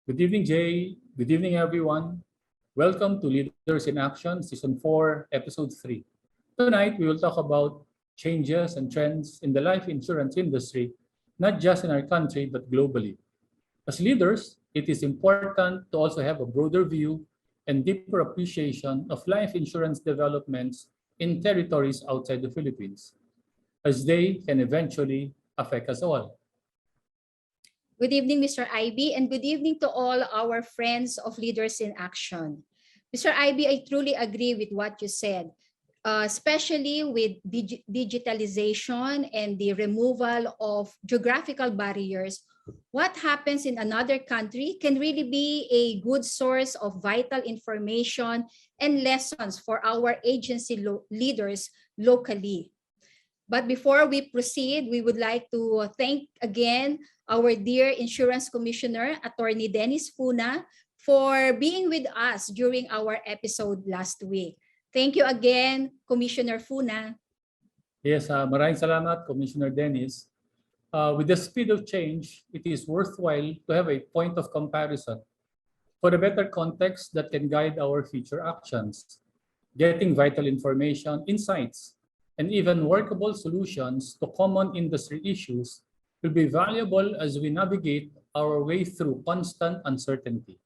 Good evening, Jay. Good evening, everyone. Welcome to Leaders in Action, Season 4, Episode 3. Tonight, we will talk about changes and trends in the life insurance industry, not just in our country, but globally. As leaders, it is important to also have a broader view and deeper appreciation of life insurance developments in territories outside the Philippines, as they can eventually affect us all. Good evening, Mr. Ivy, and good evening to all our friends of Leaders in Action. Mr. Ivy, I truly agree with what you said, especially with digitalization and the removal of geographical barriers. What happens in another country can really be a good source of vital information and lessons for our agency leaders locally. But before we proceed, we would like to thank again our dear Insurance Commissioner, Attorney Dennis Funa, for being with us during our episode last week. Thank you again, Commissioner Funa. Yes, maraming salamat, Commissioner Dennis. With the speed of change, it is worthwhile to have a point of comparison for a better context that can guide our future actions. Getting vital information, insights, and even workable solutions to common industry issues will be valuable as we navigate our way through constant uncertainty.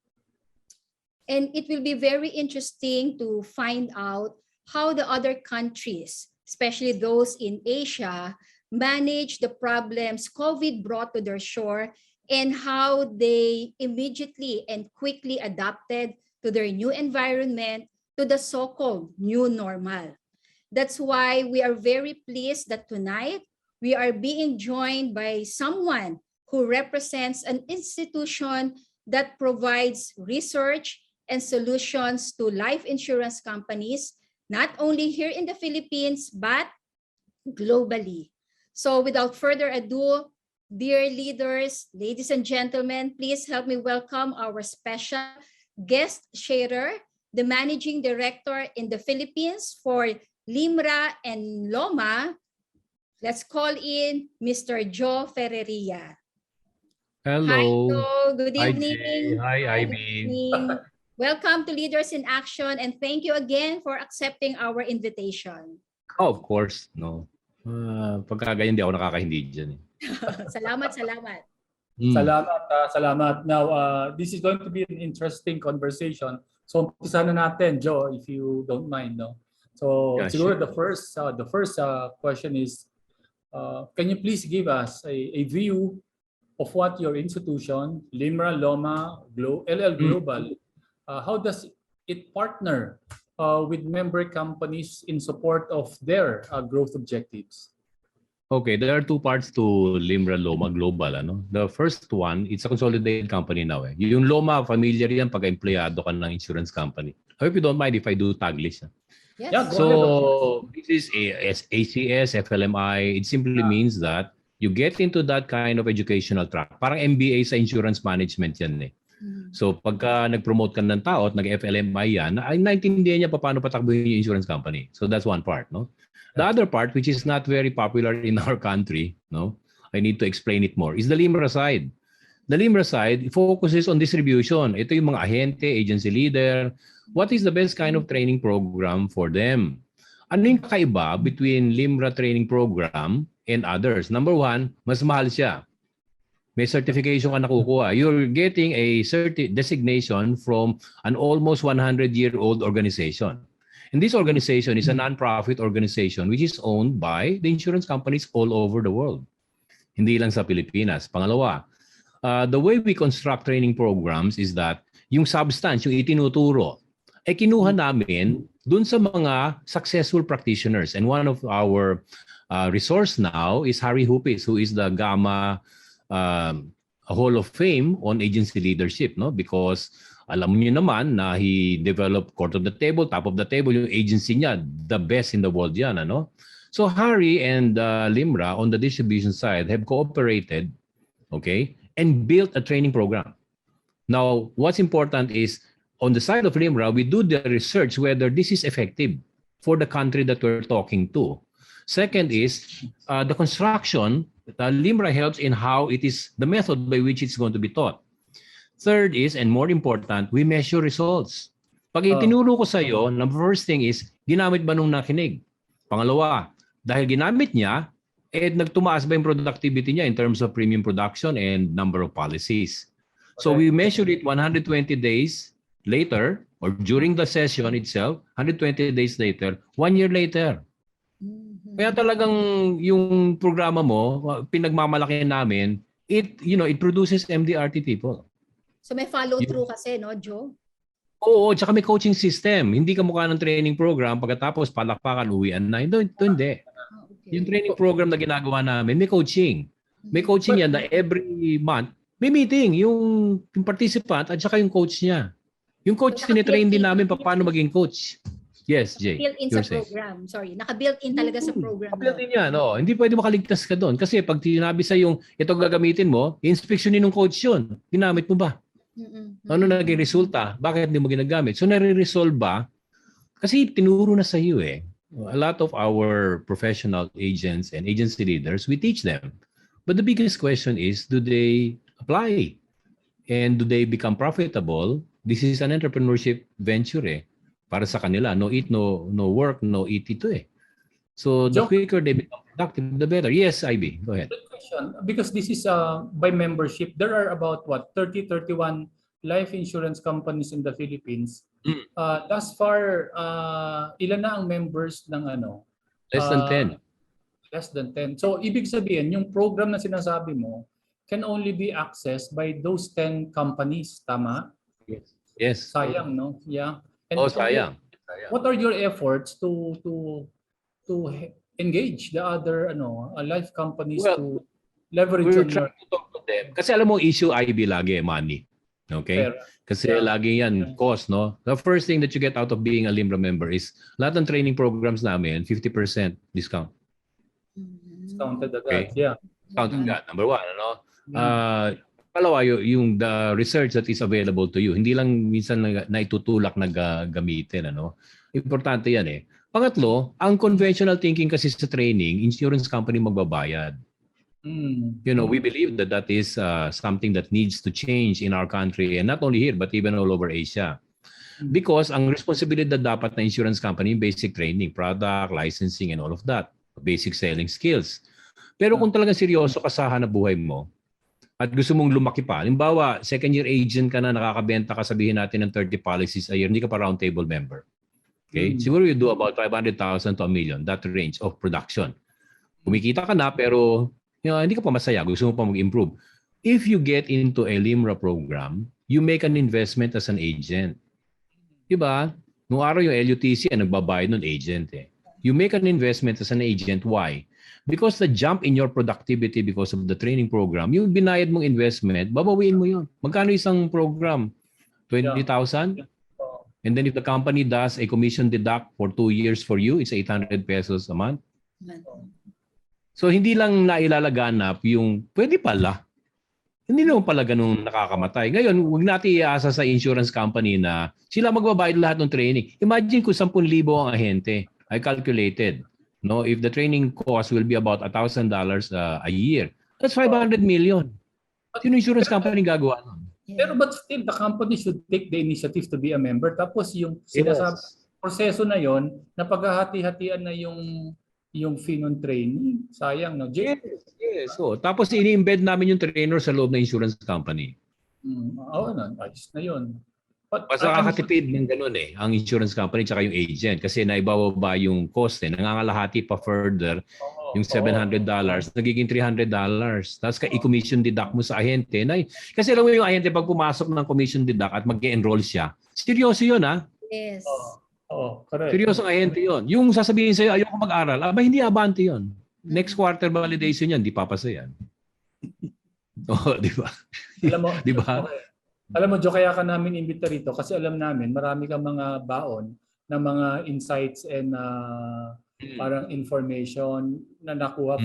And it will be very interesting to find out how the other countries, especially those in Asia, manage the problems COVID brought to their shore and how they immediately and quickly adapted to their new environment, to the so-called new normal. That's why we are very pleased that tonight we are being joined by someone who represents an institution that provides research and solutions to life insurance companies, not only here in the Philippines, but globally. So without further ado, dear leaders, ladies and gentlemen, please help me welcome our special guest sharer, the Managing Director in the Philippines for Limra and Loma. Let's call in Mr. Joe Ferreria. Hello. Hi, Joe. Good Hi, evening. Jay. Hi, Good Ivy. evening. Welcome to Leaders in Action, and thank you again for accepting our invitation. Oh, of course. No. Pagka ganyan, di ako nakakahindi dyan. Salamat, salamat. Salamat. Now, this is going to be an interesting conversation. So, umpisa na natin, Joe, if you don't mind, no? So, Yeah, siguro sure. the first question is, can you please give us a view of what your institution, Limra Loma LL Global, how does it partner with member companies in support of their growth objectives? Okay, there are two parts to Limra Loma Global. Ano? The first one, it's a consolidated company now. Yung Loma, familiar yan pag empleyado ka ng insurance company. I hope you don't mind if I do taglish. Yes. Yeah, go ahead. So this is ACS, FLMI. It simply means that you get into that kind of educational track. Parang MBA sa insurance management yan eh. So pagka nag-promote ka ng tao at nag-FLMI yan, ay naintindihan niya paano patakbuhin yung insurance company. So that's one part, no? The other part, which is not very popular in our country, no? I need to explain it more, is the Limra side. The Limra side focuses on distribution. Ito yung mga ahente, agency leader. What is the best kind of training program for them? Ano yung kakaiba between Limra training program and others? Number one, mas mahal siya. May certification ka nakukuha. You're getting a designation from an almost 100-year-old organization. And this organization is a non-profit organization which is owned by the insurance companies all over the world. Hindi lang sa Pilipinas. Pangalawa, the way we construct training programs is that yung substance, yung itinuturo, ay kinuha namin dun sa mga successful practitioners. And one of our resource now is Harry Hupis, who is the Gamma Hall of Fame on agency leadership, no? Because alam niyo naman na he developed court of the table, top of the table, yung agency niya, the best in the world yan, ano? So Harry and Limra on the distribution side have cooperated, okay, and built a training program. Now, what's important is on the side of Limra, we do the research whether this is effective for the country that we're talking to. Second is the construction. Limra helps in how it is, the method by which it's going to be taught. Third is, and more important, we measure results. Pag Oh. itinuro ko sa iyo, the first thing is, ginamit ba nung nakinig? Pangalawa, dahil ginamit niya, nagtumaas ba yung productivity niya in terms of premium production and number of policies? So we measure it 120 days later or during the session itself, 120 days later, 1 year later. Kaya talagang yung programa mo, pinagmamalaki namin, it produces MDRT people. So may follow-through kasi, no, Joe? Oo, tsaka may coaching system. Hindi ka mukha ng training program, pagkatapos palakpakan, uwian na. Ito hindi. Okay. Yung training program na ginagawa namin, may coaching. May coaching yan na every month, may meeting, yung participant at saka yung coach niya. Yung coach, tinitrain din namin paano maging coach. Yes, Jay. Built-in sa program. Sorry, naka-built-in talaga sa program. Built-in yan. Oh. Hindi pwede makaligtas ka doon. Kasi pag tinabi sa yung ito gagamitin mo, inspeksyonin ng coach yun. Ginamit mo ba? Ano naging resulta? Bakit hindi mo ginagamit? So nare-resolve ba? Kasi tinuro na sa iyo eh. A lot of our professional agents and agency leaders, we teach them. But the biggest question is, do they apply? And do they become profitable? This is an entrepreneurship venture eh. Para sa kanila, no eat, no work, no eat ito eh. So the quicker they become productive, the better. Yes, IB, go ahead. Good question. Because this is by membership, there are about 31 life insurance companies in the Philippines. Thus far, ilan na ang members ng ano? Less than 10. Less than 10. So ibig sabihin, yung program na sinasabi mo can only be accessed by those 10 companies, tama? Yes. Sayang, no? Yeah. And Sayang. What are your efforts to engage the other life companies to leverage We're on trying to talk to them. Kasi alam mo, issue IB lagi, money. Okay? Kasi lagi yan, cost, no? The first thing that you get out of being a Limbra member is lahat ng training programs namin, 50% discount. Discounted agad. Okay? Yeah. Discounted agad. Number one, ano? Palawa, yung the research that is available to you, hindi lang minsan na itutulak na gamitin, ano? Importante yan eh. Pangatlo, ang conventional thinking kasi sa training, insurance company magbabayad. We believe that is something that needs to change in our country, and not only here but even all over Asia. Because ang responsibility dapat na insurance company, basic training, product, licensing, and all of that. Basic selling skills. Pero kung talagang seryoso ka sa hanap buhay mo, at gusto mong lumaki pa, halimbawa, second year agent ka na, nakakabenta ka, sabihin natin ng 30 policies a year, hindi ka pa roundtable member. Okay? Siguro you do about 500,000 to $1 million, that range of production. Kumikita ka na, pero hindi ka pa masaya, gusto mo pa mag-improve. If you get into a LIMRA program, you make an investment as an agent. Diba? Noong araw yung LUTC, nagbabayad ng agent eh. You make an investment as an agent. Why? Because the jump in your productivity because of the training program, yung binayad mong investment, babawiin mo yun. Magkano isang program? 20,000? And then if the company does a commission deduct for 2 years for you, it's 800 pesos a month. So hindi lang nailalaganap yung pwede pala. Hindi naman pala ganun nakakamatay. Ngayon, huwag natin iasa sa insurance company na sila magbabayad lahat ng training. Imagine kung 10,000 ang ahente. I calculated. No, if the training cost will be about $1,000 a year, that's 500 million. Sino insurance company gagawa nun? Pero but still, the company should take the initiative to be a member. Tapos yung sinasabi, proseso na yon, na paghahati-hatian na yung fee ng training. Sayang, no? Yes. So, tapos ini-embed namin yung trainer sa loob ng insurance company. Oo, ayos na yun. Mas nakakatipid ng ganun eh, ang insurance company tsaka yung agent kasi naibababa yung cost eh. Nangangalahati pa further yung $700, nagiging $300. Tapos i-commission deduct mo sa ahente. Kasi alam mo yung ahente pag pumasok ng commission deduct at mag-enroll siya, seryoso yun ha? Yes. Correct. Seryoso ang ahente yun. Yung sasabihin sa'yo, ayoko mag-aral, hindi abante yun. Next quarter validation yan, di papasa yan. Di ba? Alam mo, di ba? Alam mo, Joe, kaya ka namin imbita rito kasi alam namin marami kang mga baon na mga insights and parang information na nakuha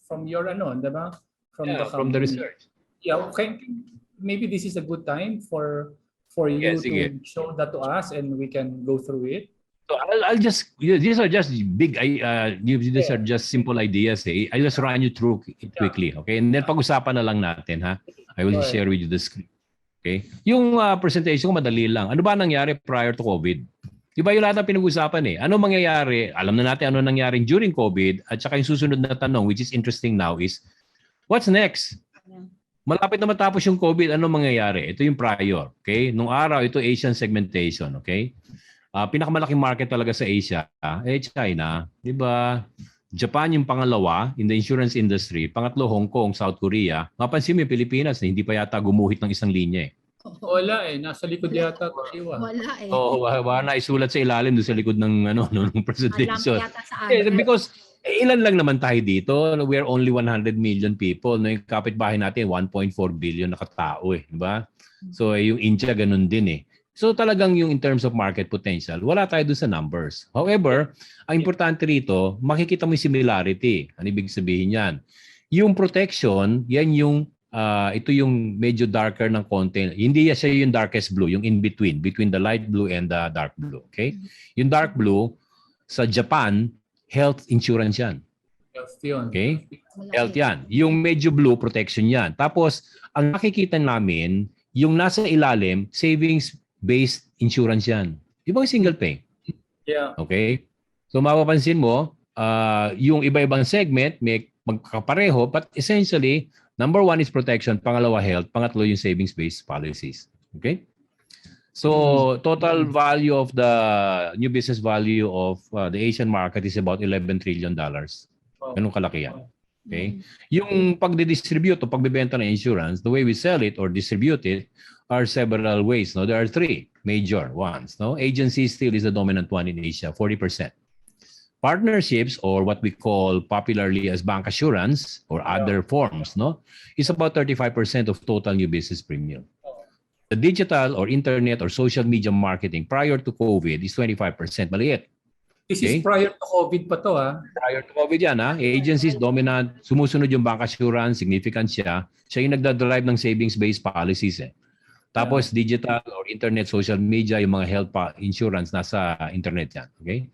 from your di ba? From the research. Yeah, okay. Maybe this is a good time for you to show that to us and we can go through it. So I'll just these are just big these are just simple ideas eh. I'll just run you through it quickly, okay? And then pag-usapan na lang natin ha. I will share with you the script. Okay? Yung presentation ko madali lang. Ano ba nangyari prior to COVID? Di ba yung lahat ng pinag-usapan eh? Ano mangyayari? Alam na natin ano nangyari during COVID at saka yung susunod na tanong which is interesting now is what's next? Malapit na matapos yung COVID, ano mangyayari? Ito yung prior. Okay? Nung araw, ito Asian segmentation. Okay? Pinakamalaking market talaga sa Asia, China. Di ba? Japan yung pangalawa in the insurance industry. Pangatlo, Hong Kong, South Korea. Mapansin mo yung Pilipinas na hindi pa yata gumuhit ng isang linya eh. Wala eh. Nasa likod yata. Wala eh. Oo, wala na isulat sa ilalim doon sa likod ng ng presentation. Alam yata sa amin. Because ilan lang naman tayo dito. We are only 100 million people. No, yung kapitbahay natin 1.4 billion na katao eh, di ba? So yung India ganun din eh. So talagang yung in terms of market potential, wala tayo doon sa numbers. However, ang importante rito, makikita mo yung similarity. Ano ibig sabihin yan? Yung protection, yan yung ito yung medyo darker ng konti. Hindi siya yung darkest blue, yung in between the light blue and the dark blue. Okay? Yung dark blue, sa Japan, health insurance yan. Health yun. Okay? Health yan. Yung medyo blue, protection yan. Tapos, ang nakikita namin, yung nasa ilalim, savings-based insurance yan. Di ba yung single pay? Yeah. Okay? So, mapapansin mo, yung iba-ibang segment, may magkakapareho, but essentially, number one is protection, pangalawa health, pangatlo yung savings-based policies. Okay? So, total value of the new business value of the Asian market is about $11 trillion. Ganun kalaki yan. Okay? Yung pagdidistribute o pagbebenta ng insurance, the way we sell it or distribute it are several ways. No? There are three major ones. No? Agency still is the dominant one in Asia, 40%. Partnerships, or what we call popularly as bank assurance or other forms, no, is about 35% of total new business premium. The digital or internet or social media marketing prior to COVID is 25%. Maliit. This is prior to COVID pa to ha? Prior to COVID yan ha. Agencies dominant, sumusunod yung bank assurance, significant siya. Siya yung nagdadrive ng savings-based policies eh. Tapos digital or internet, social media, yung mga health insurance nasa internet yan. Okay?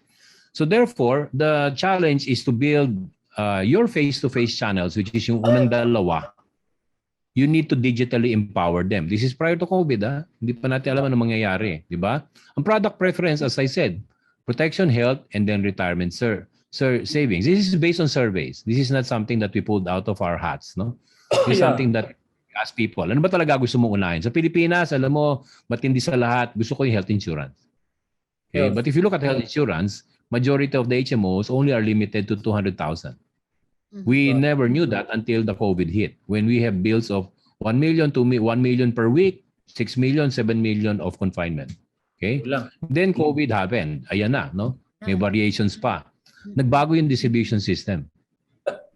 So therefore, the challenge is to build your face-to-face channels, which is yung unang dalawa. You need to digitally empower them. This is prior to COVID. Hindi pa natin alam ano mangyayari. Di ba? Ang product preference, as I said, protection, health, and then retirement savings. This is based on surveys. This is not something that we pulled out of our hats. No? This is something that we ask people. Ano ba talaga gusto mong unahin? Sa Pilipinas, alam mo, matindi sa lahat, gusto ko yung health insurance. Okay? But if you look at health insurance, majority of the HMOs only are limited to 200,000. We never knew that until the COVID hit. When we have bills of 1 million, 1 million per week, 6 million, 7 million of confinement. Okay? Then COVID happened. Ayan na, no? May variations pa. Nagbago yung distribution system.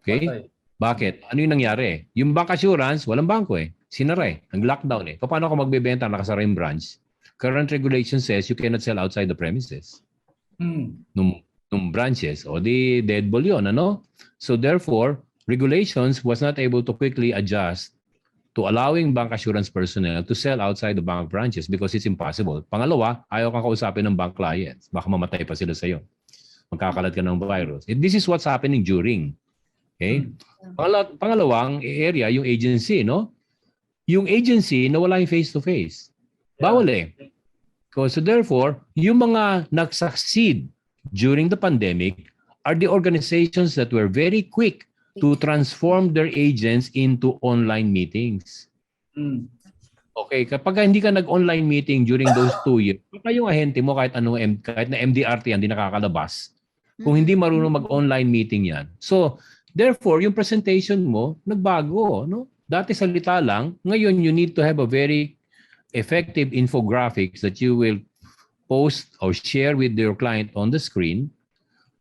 Okay? Bakit? Ano yung nangyari? Yung bank assurance, walang bangko eh. Sinara eh. Nag-lockdown eh. Paano ako magbebenta nakasara yung branch? Current regulation says you cannot sell outside the premises. Nung branches o di dead ball yun, ano? So therefore, regulations was not able to quickly adjust to allowing bank assurance personnel to sell outside the bank branches because it's impossible. Pangalawa, ayaw kang kausapin ng bank clients. Baka mamatay pa sila sa'yo. Magkakalat ka ng virus. This is what's happening during. Okay? Pangalawang area, yung agency, no? Yung agency na wala yung face-to-face. Bawal eh. So therefore, yung mga nag-succeed during the pandemic are the organizations that were very quick to transform their agents into online meetings. Okay, kapag hindi ka nag-online meeting during those 2 years, baka yung ahente mo kahit na MDRT yan, hindi nakakalabas. Kung hindi marunong mag-online meeting yan. So, therefore, yung presentation mo, nagbago. No? Dati salita lang, ngayon you need to have a very effective infographics that you will post or share with your client on the screen.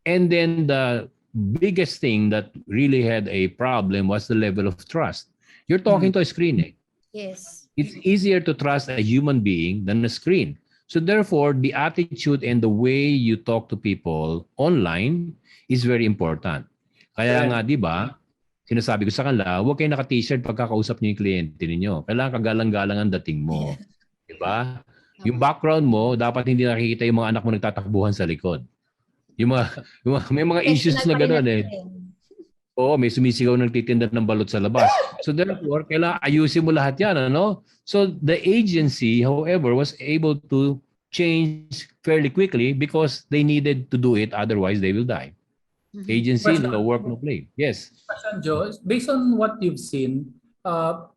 And then the biggest thing that really had a problem was the level of trust. You're talking to a screen. Eh? Yes. It's easier to trust a human being than a screen. So therefore, the attitude and the way you talk to people online is very important. Kaya nga, di ba, sinasabi ko sa kanila, huwag kayo naka-t-shirt pagkakausap niyo yung kliyente ninyo. Kailangan kagalang-galang ang dating mo. Di ba? Yung background mo, dapat hindi nakikita yung mga anak mo nagtatakbuhan sa likod. May mga issues na gano'n eh. Oo, may sumisigaw ng titinda ng balot sa labas. So therefore, kailangan ayusin mo lahat yan, ano? So the agency, however, was able to change fairly quickly because they needed to do it, otherwise they will die. Agency, Question, no work, no play. Yes. question, Joe. Based on what you've seen,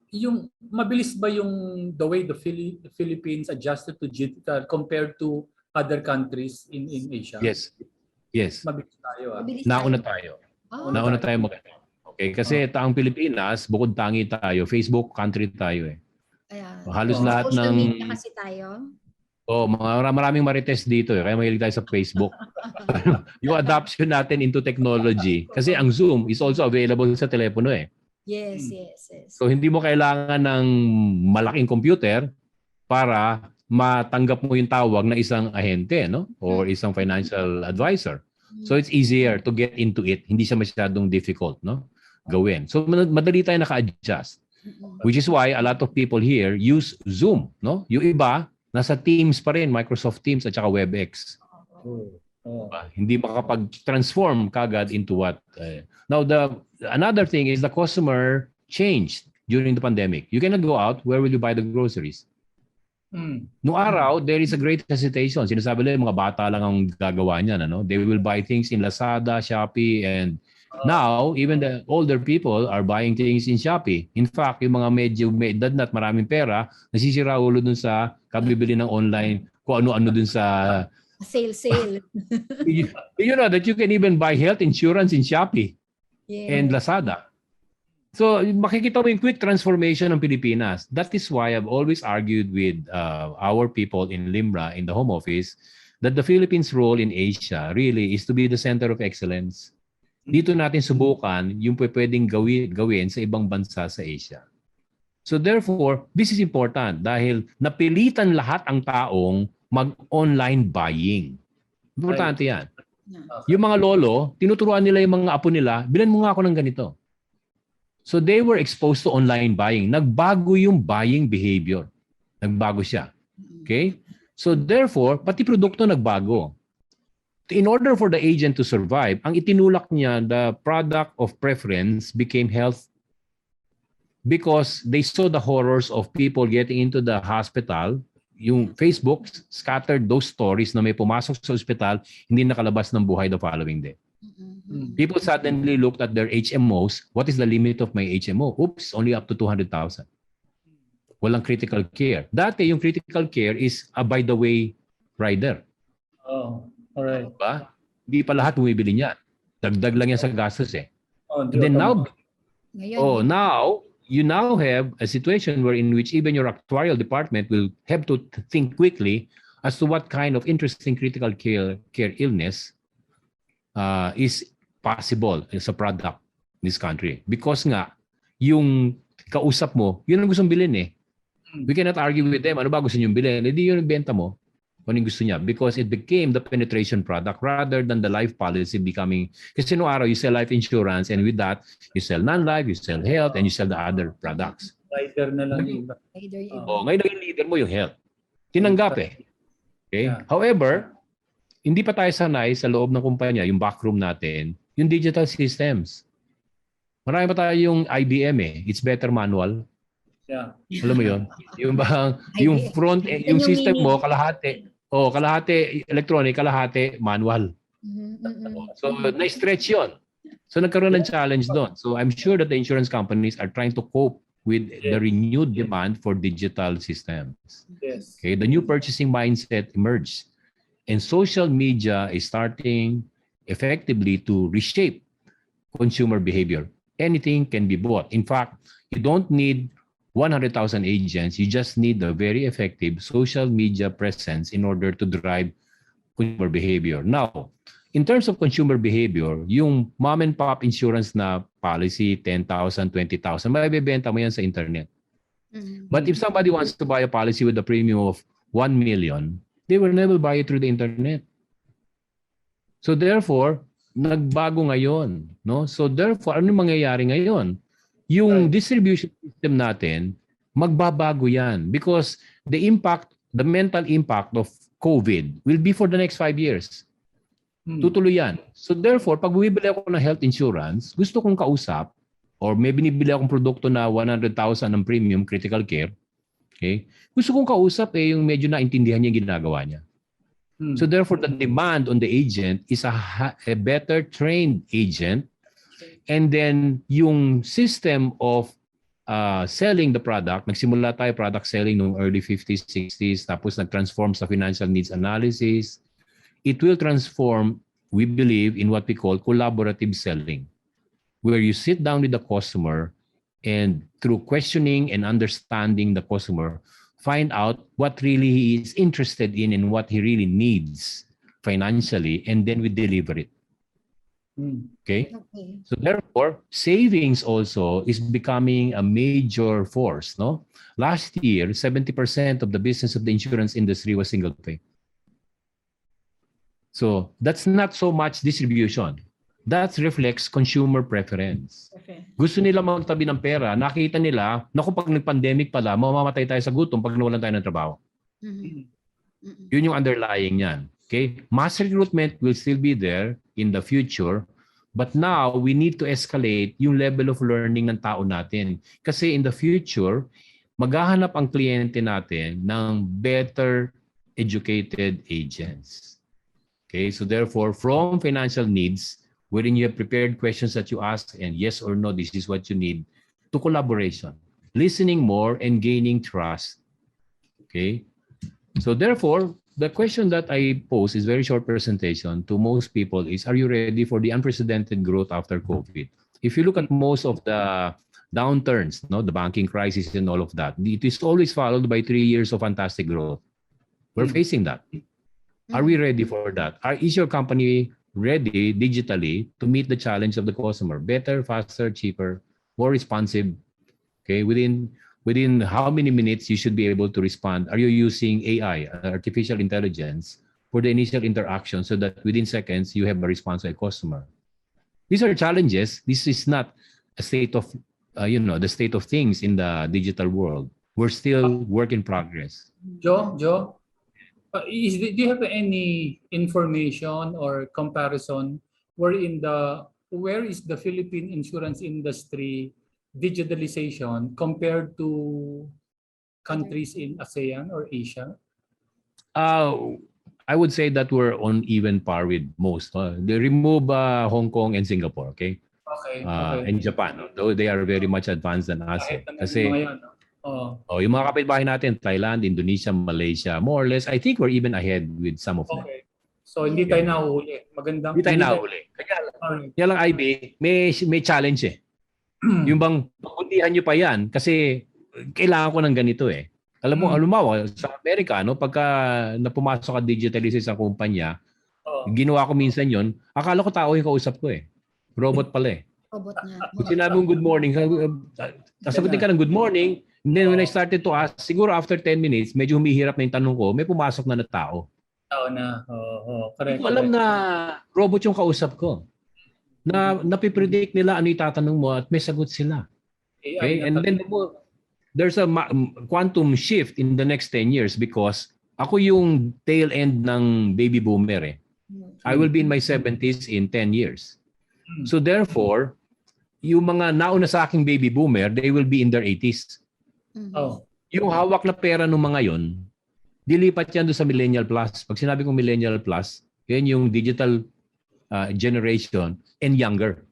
yung mabilis ba yung the way the Philippines adjusted to digital compared to other countries in Asia? Yes. Yes. Mabilis tayo ah. Mabilis Nauna tayo. tayo. Oh, Nauna tayo mag Okay, kasi ang Pilipinas, bukod tangi tayo, Facebook country tayo eh. ayan. Halos Oo. lahat Social ng media kasi tayo. maraming marites dito eh, kaya mahilig tayo sa Facebook. Yung adoption natin into technology, kasi ang Zoom is also available sa telepono eh. Yes, yes, yes. So hindi mo kailangan ng malaking computer para matanggap mo yung tawag ng isang ahente, no? Or isang financial advisor. So it's easier to get into it. Hindi siya masyadong difficult, no? Gawin. So madali tayo naka-adjust. Which is why a lot of people here use Zoom, no? Yung iba, nasa Teams pa rin, Microsoft Teams at saka WebEx. Hindi makapag-transform kagad into what. Now, another thing is the customer changed during the pandemic. You cannot go out. Where will you buy the groceries? Noong araw, there is a great hesitation. Sinasabi nila, mga bata lang ang gagawa niyan. Ano? They will buy things in Lazada, Shopee, and now, even the older people are buying things in Shopee. In fact, yung mga medyo may edad na at maraming pera, nasisira ulo dun sa kabibili ng online, kung ano-ano dun sa... Sale. You know that you can even buy health insurance in Shopee and Lazada. So, makikita mo yung quick transformation ng Pilipinas. That is why I've always argued with our people in LIMRA, in the home office, that the Philippines' role in Asia really is to be the center of excellence. Dito natin subukan yung pwedeng gawin sa ibang bansa sa Asia. So therefore, this is important dahil napilitan lahat ang taong mag-online buying. Importante yan. Yung mga lolo, tinuturuan nila yung mga apo nila, bilan mo nga ako ng ganito. So they were exposed to online buying. Nagbago yung buying behavior. Nagbago siya. Okay? So therefore, pati produkto nagbago. In order for the agent to survive, ang itinulak niya, the product of preference became health, because they saw the horrors of people getting into the hospital. Yung Facebook scattered those stories na may pumasok sa ospital, hindi nakalabas ng buhay the following day. People suddenly looked at their HMOs. What is the limit of my HMO? Oops, only up to 200,000. Walang critical care. Dati yung critical care is a by the way rider. Oh, all right. Diba? Hindi pa lahat bumibili niyan. Dagdag lang yan sa gastos eh. And then now, now you now have a situation where in which even your actuarial department will have to think quickly as to what kind of interesting critical care illness is possible as a product in this country. Because nga, yung kausap mo, yun ang gustong bilhin eh. We cannot argue with them. Ano ba gusto nyo bilhin? Hindi yun ang benta mo. Kung yung gusto niya. Because it became the penetration product rather than the life policy becoming... Kasi noong araw, you sell life insurance and with that, you sell non-life, you sell health, and you sell the other products. Rider na lang yung iba. Ngayon naging leader mo yung health. Tinanggap eh. Okay? However, hindi pa tayo sanay sa loob ng kumpanya, yung backroom natin, yung digital systems. Marami pa tayo yung IBM eh. It's better manual. Yeah. Alam mo yun? Yung front, yung system mo, kalahati electronic, kalahati manual. So, na-stretch yun. So, nagkaroon ng challenge doon. So, I'm sure that the insurance companies are trying to cope with the renewed demand for digital systems. Yes. Okay, the new purchasing mindset emerged. And social media is starting effectively to reshape consumer behavior. Anything can be bought. In fact, you don't need 100,000 agents. You just need a very effective social media presence in order to drive consumer behavior. Now, in terms of consumer behavior, yung mom and pop insurance na policy, 10,000, 20,000, mabibenta mo yan sa internet. But if somebody wants to buy a policy with a premium of 1 million, they will never buy it through the internet. So therefore, nagbago ngayon. No? So therefore, ano mangyayari ngayon? Yung distribution system natin, magbabago yan. Because the mental impact of COVID will be for the next 5 years. Tutuloy yan. So therefore, pag bumibili ako ng health insurance, gusto kong kausap or may binibili akong produkto na 100,000 ng premium critical care, okay? Gusto kong kausap yung medyo naintindihan niya yung ginagawa niya. So therefore, the demand on the agent is a better trained agent, and then yung system of selling the product, nagsimula tayo product selling noong early 50s, 60s, tapos nag-transform sa financial needs analysis. It will transform, we believe, in what we call collaborative selling, where you sit down with the customer and through questioning and understanding the customer, find out what really he is interested in and what he really needs financially, and then we deliver it. Okay? So therefore, savings also is becoming a major force. No, last year, 70% of the business of the insurance industry was single pay. So that's not so much distribution. That reflects consumer preference. Okay. Gusto nila magtabi ng pera, nakita nila, naku, pag nag-pandemic pala, mamamatay tayo sa gutom pag nawalan tayo ng trabaho. Yun yung underlying yan. Okay? Mass recruitment will still be there in the future, but now we need to escalate yung level of learning ng tao natin. Kasi in the future, maghahanap ang kliyente natin ng better educated agents. Okay? So therefore, from financial needs, wherein you have prepared questions that you ask and yes or no, this is what you need, to collaboration, listening more and gaining trust. Okay? So therefore, the question that I pose is very short presentation to most people is, are you ready for the unprecedented growth after COVID? If you look at most of the downturns, no, the banking crisis and all of that, it is always followed by 3 years of fantastic growth. We're facing that. Are we ready for that? Is your company ready digitally to meet the challenge of the customer? Better, faster, cheaper, more responsive. Okay, within how many minutes you should be able to respond? Are you using AI, artificial intelligence, for the initial interaction so that within seconds you have a response to a customer? These are challenges. This is not a state of, the state of things in the digital world. We're still work in progress. Joe, do you have any information or comparison where is the Philippine insurance industry digitalization compared to countries in ASEAN or Asia? I would say that we're on even par with most. They remove Hong Kong and Singapore, okay? Okay. And Japan, though they are very much advanced than us. Kasi yung mga kapitbahay natin, Thailand, Indonesia, Malaysia, more or less, I think we're even ahead with some of them. Okay. So hindi tayo nahuhuli. Magandang. Hindi tayo nahuhuli. Kaya lang, IB, may challenge eh. Yung bang pagbutihan nyo pa yan kasi kailangan ko ng ganito eh. Alam mo, sa Amerika, no, pagka napumasok ka digitally sa isang kumpanya, ginawa ko minsan yon, akala ko tao yung kausap ko eh. Robot pala eh. Robot na. Kung sinabi mong good morning, sasagutin ka ng good morning, and then when I started to ask, siguro after 10 minutes, medyo humihirap na yung tanong ko, may pumasok na tao. Tao na. Correct. Hindi ko alam na robot yung kausap ko. Na napipredict nila ano itatanong mo at may sagot sila. Okay? And then there's a quantum shift in the next 10 years because ako yung tail end ng baby boomer eh. I will be in my 70s in 10 years. So therefore, yung mga nauna sa aking baby boomer, they will be in their 80s. Yung hawak na pera ng mga yon, dilipat yan doon sa millennial plus. Pag sinabi kong millennial plus, yan yung digital generation and younger.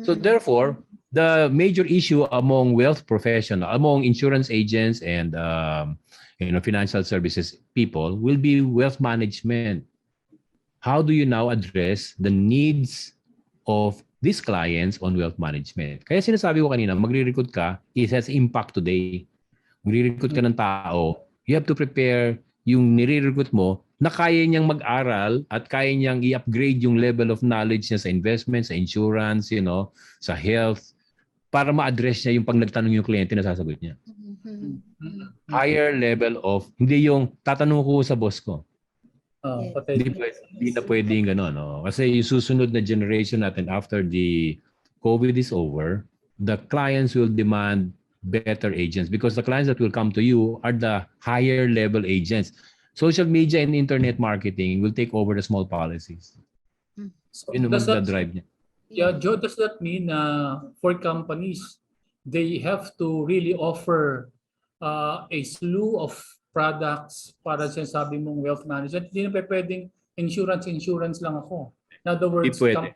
So therefore, the major issue among wealth professionals, among insurance agents and financial services people will be wealth management. How do you now address the needs of these clients on wealth management? Kaya sinasabi ko kanina, magre-recruit ka, it has impact today. Magre-recruit ka ng tao, you have to prepare yung nire-recruit mo na kaya niyang mag-aral at kaya niyang i-upgrade yung level of knowledge niya sa investment, sa insurance, sa health, para ma-address niya yung pag nagtanong yung kliyente na sasagot niya. Higher level of, hindi yung tatanong ko sa boss ko. Hindi na pwedeng gano'n. No? Kasi yung susunod na generation natin after the COVID is over, the clients will demand better agents because the clients that will come to you are the higher level agents. Social media and internet marketing will take over the small policies. So Yun ang does that, magdadrive niya. yeah, Joe, does that mean for companies, they have to really offer a slew of products para sinasabi mong wealth management? Hindi na pwedeng insurance lang ako. In other Hindi words, pwede.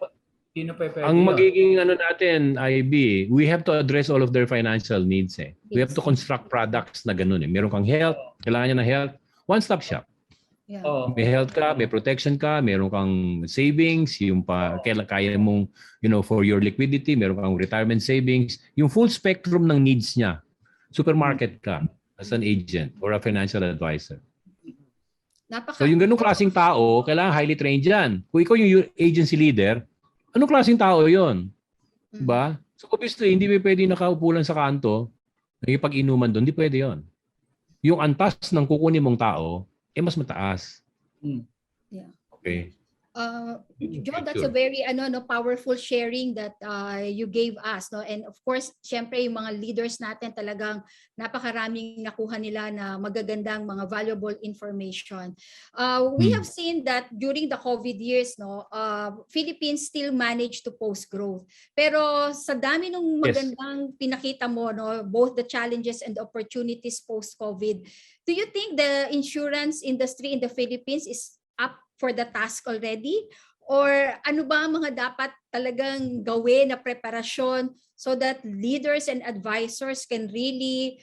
hindi na pwede Ang yun. magiging natin, IB, we have to address all of their financial needs. We have to construct products na ganun. Meron kang health, kailangan niya ng health, one-stop shop. Yeah. Oh. May health ka, may protection ka, meron kang savings, yung kaya mong, for your liquidity, meron kang retirement savings, yung full spectrum ng needs niya. Supermarket ka as an agent or a financial advisor. So yung ganung klaseng tao, kailangan highly trained yan. Kung ikaw yung agency leader, anong klaseng tao yon? Diba? So obviously, hindi pwede nakaupo lang sa kanto, nakipag-inuman doon, hindi pwede yon. Yung antas ng kukunin mong tao, mas mataas. Yeah. Okay. Joe, that's a very powerful sharing that you gave us, no? And of course, syempre yung mga leaders natin talagang napakaraming nakuha nila na magagandang mga valuable information. We have seen that during the COVID years, no, Philippines still managed to post growth. Pero sa dami ng magandang pinakita mo, no, both the challenges and the opportunities post-COVID, do you think the insurance industry in the Philippines is up for the task already? Or ano ba ang mga dapat talagang gawin na preparasyon so that leaders and advisors can really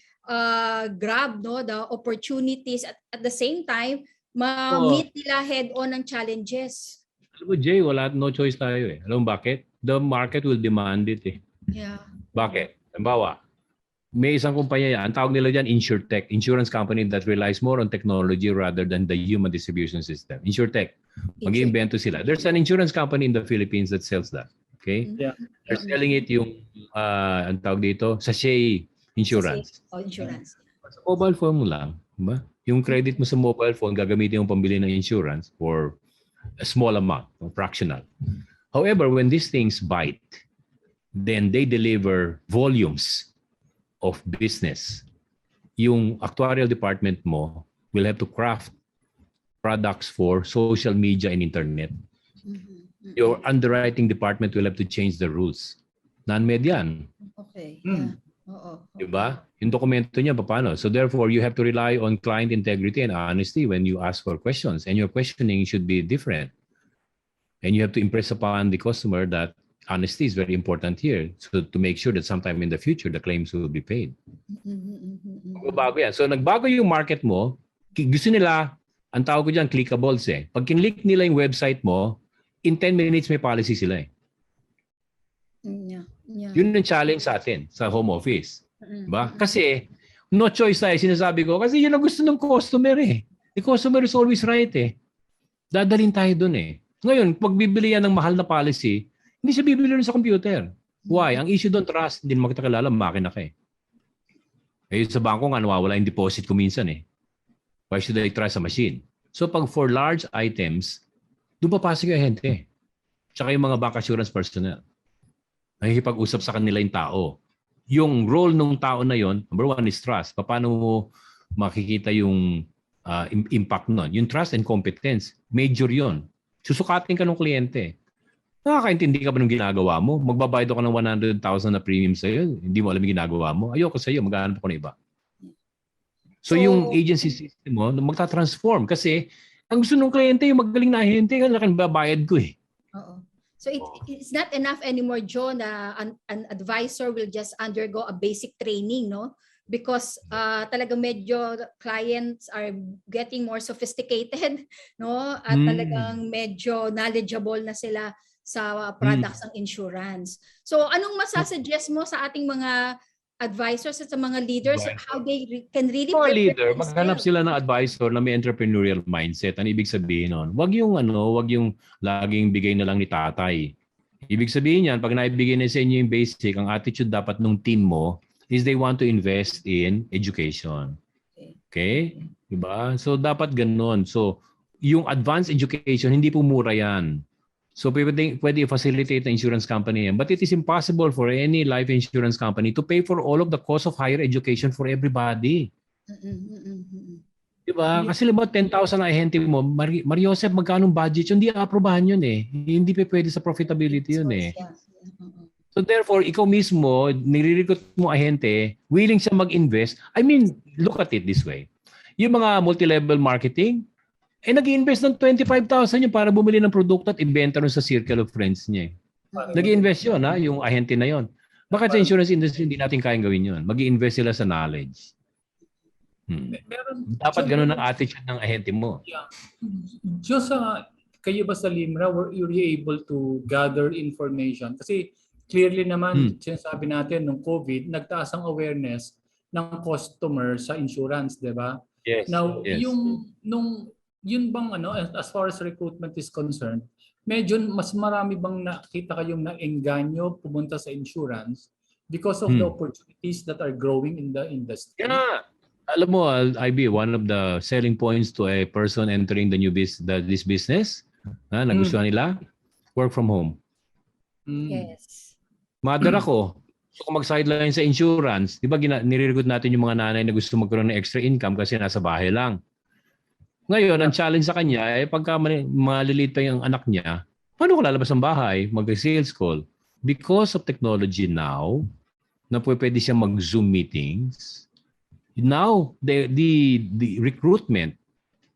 grab, no, the opportunities at the same time ma-meet nila head-on ang challenges? Alam mo, Jay, no choice tayo eh. Alam mo bakit? The market will demand it eh. Yeah. Bakit? Halimbawa, may isang kumpanya yan, ang tawag nila dyan, InsurTech, insurance company that relies more on technology rather than the human distribution system. InsurTech, mag-iimbento sila. There's an insurance company in the Philippines that sells that. Okay? Yeah. They're selling it yung, ang tawag dito, sachet insurance. Insurance. Sa mobile phone mo lang, diba? Yung credit mo sa mobile phone, gagamitin mo pambili ng insurance for a small amount, fractional. However, when these things bite, then they deliver volumes of business. Yung actuarial department mo will have to craft products for social media and internet. Your underwriting department will have to change the rules. Non-med yan. Okay. Yeah. Oo. Diba? Yung dokumento niya, paano? So therefore, you have to rely on client integrity and honesty when you ask for questions. And your questioning should be different. And you have to impress upon the customer that honesty is very important here, so to make sure that sometime in the future the claims will be paid. Bago yan. So nagbago yung market mo, gusto nila, ang tawag ko dyan, clickables eh. Pag kinlick nila yung website mo, in 10 minutes may policy sila eh. Yeah. Yun yung challenge sa atin, sa home office. Diba? Kasi, no choice tayo, sinasabi ko, kasi yun ang gusto ng customer eh. The customer is always right eh. Dadalhin tayo dun eh. Ngayon, pag bibili yan ng mahal na policy, hindi siya bibili rin sa computer. Why? Ang issue doon, trust. Hindi mo kita kilala, makina ka eh. Eh, sa bangko nga, nawawala yung deposit ko minsan eh. Why should I trust a machine? So, pag for large items, doon papasok yung ahente eh. Tsaka yung mga bank assurance personnel. Nakikipag-usap sa kanila yung tao. Yung role ng tao na yon, number one is trust. Paano mo makikita yung impact nun? Yung trust and competence, major yon. Susukatin ka ng kliyente. Nakakaintindi ka ba ng ginagawa mo? Magbabayad ka ng 100,000 na premium sa'yo. Hindi mo alam yung ginagawa mo. Ayoko sa'yo. Maghahanap ako ng iba. So yung agency system mo, magta-transform. Kasi ang gusto ng kliyente, yung magaling na ahente, kailangan babayad ko eh. Oo. So it's not enough anymore, Joe, na an advisor will just undergo a basic training, no? Because talagang medyo clients are getting more sophisticated, no? At talagang medyo knowledgeable na sila sa products ng insurance. So anong masasuggest mo sa ating mga advisors at sa mga leaders how they can really For prepare leader, themselves? maghanap sila ng advisor na may entrepreneurial mindset. Ano ibig sabihin nun? Wag yung laging bigay na lang ni tatay. Ibig sabihin yan, pag naibigay na sa inyo yung basic, ang attitude dapat ng team mo is they want to invest in education. Okay? Diba? So dapat ganun. So yung advanced education, hindi po mura yan. So pwede facilitate the insurance company yan. But it is impossible for any life insurance company to pay for all of the cost of higher education for everybody. Diba? Kasi limot 10,000 na ahente mo, Mariosep, magkano budget yun? Hindi aprobahan yun eh. Hindi pa pwede sa profitability yun eh. So therefore, ikaw mismo, nire-recruit mo ahente, willing siya mag-invest. I mean, look at it this way. Yung mga multi-level marketing, nag-i-invest ng 25,000 yun para bumili ng produkto at ibenta rin sa circle of friends niya. Nag-i-invest yun, yung ahente na yun. Bakit sa insurance industry hindi natin kayang gawin yun? Mag-i-invest sila sa knowledge. Dapat ganun ang attitude ng ahente mo. Yeah. Just kayo ba sa Limra, were you able to gather information? Kasi clearly naman, sinasabi natin nung COVID, nagtaas ang awareness ng customer sa insurance, di ba? Yes. Now, yes. yun bang as far as recruitment is concerned, medyo mas marami bang nakita kayong naengganyo pumunta sa insurance because of the opportunities that are growing in the industry? Yeah. Alam mo, IB, one of the selling points to a person entering this business, nagustuhan nila, work from home. Yes. Mother ako, gusto ko mag-sideline sa insurance. Di ba nire-recruit natin yung mga nanay na gusto magkaroon ng extra income kasi nasa bahay lang. Ngayon, ang challenge sa kanya ay pagka maliliit pa yung anak niya, paano ko lalabas ng bahay, mag-sales call? Because of technology now, na pwede siya mag-Zoom meetings, now the recruitment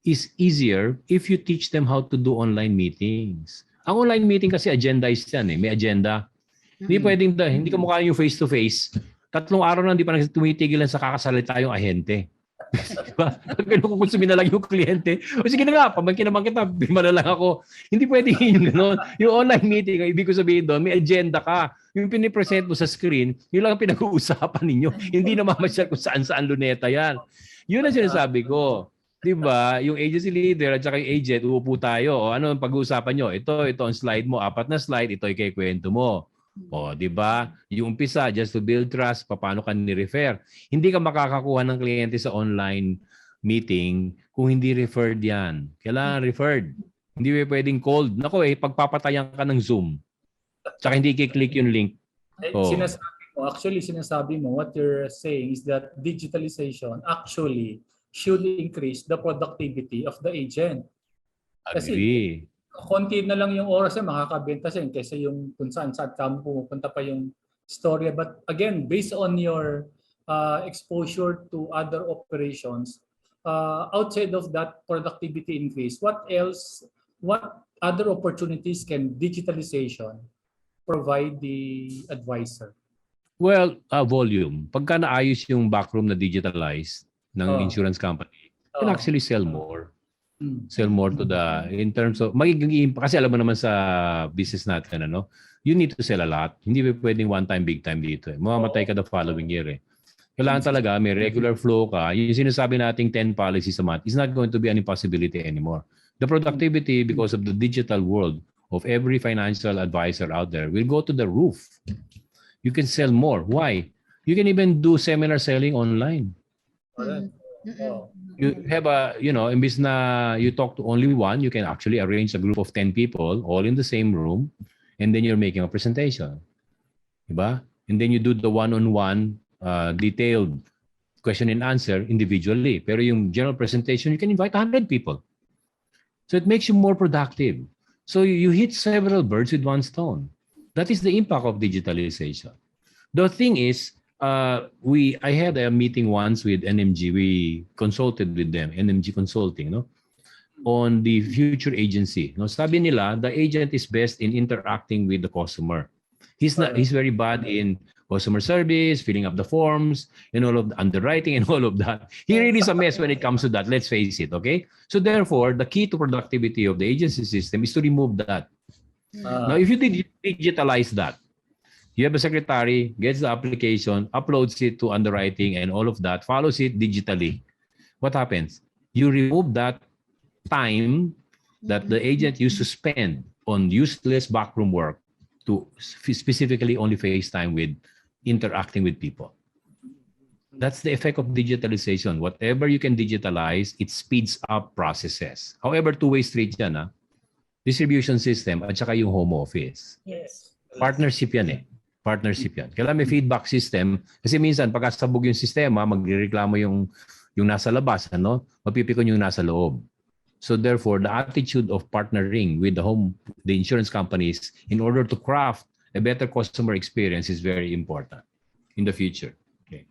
is easier if you teach them how to do online meetings. Ang online meeting kasi agendized yan eh. May agenda. Hindi pwedeng hindi ka mukha yung face-to-face. 3 araw na hindi pa tumitigilan sa kakasalita yung ahente. Diba? Kinukonsumin na lang yung kliyente. O sige na nga, pamangkin naman kita, birma na lang ako. Hindi pwede yung gano'n. Yung online meeting, ang ibig ko sabihin doon, may agenda ka. Yung pinipresent mo sa screen, yun lang ang pinag-uusapan ninyo. Hindi na mamasyal kung saan-saan luneta yan. Yun ang sinasabi ko. Diba? Yung agency leader at saka yung agent, uupo tayo. O ano ang pag-uusapan nyo? Ito ang slide mo. 4 na slide, ito ay kwento mo. O, di ba? Yung umpisa, just to build trust, paano ka ni-refer. Hindi ka makakakuha ng kliyente sa online meeting kung hindi referred yan. Kailangan referred. Hindi pwedeng cold. Nako pagpapatayan ka ng Zoom. Tsaka hindi i-click yung link. Sinasabi mo, what you're saying is that digitalization actually should increase the productivity of the agent. Agree. Kasi konti na lang yung oras na makakabenta siya kaysa yung kung saan ka pupunta pa yung storya. But again, based on your exposure to other operations, outside of that productivity increase, what other opportunities can digitalization provide the advisor? Well, volume. Pagka naayos yung backroom na digitalized ng insurance company, you can actually sell more. Sell more to in terms of kasi alam mo naman sa business natin you need to sell a lot. Hindi pwedeng one time big time dito eh. Mamamatay ka the following year eh. Kailangan talaga may regular flow ka. Yung sinasabi nating 10 policies a month is not going to be an impossibility anymore. The productivity because of the digital world of every financial advisor out there will go to the roof. You can sell more. Why? You can even do seminar selling online. You have imbis na you talk to only one, you can actually arrange a group of 10 people all in the same room and then you're making a presentation. Diba? And then you do the one-on-one detailed question and answer individually. Pero yung general presentation, you can invite 100 people. So it makes you more productive. So you hit several birds with one stone. That is the impact of digitalization. The thing is, I had a meeting once with NMG. We consulted with them, NMG Consulting, on the future agency. Sabi nila, the agent is best in interacting with the customer. He's very bad in customer service, filling up the forms, and all of the underwriting and all of that. He really is a mess when it comes to that. Let's face it, okay? So therefore, the key to productivity of the agency system is to remove that. Now, if you digitalize that, you have a secretary, gets the application, uploads it to underwriting and all of that, follows it digitally. What happens? You remove that time that the agent used to spend on useless backroom work to specifically only FaceTime with interacting with people. That's the effect of digitalization. Whatever you can digitalize, it speeds up processes. However, two-way street yan, distribution system at saka yung home office. Yes. Partnership yan eh. Partnership yan. Kailangan may feedback system kasi minsan pagkasabog yung sistema, magrereklamo yung yung nasa labas, mapipikon yung nasa loob. So therefore, the attitude of partnering with the insurance companies in order to craft a better customer experience is very important in the future. Okay.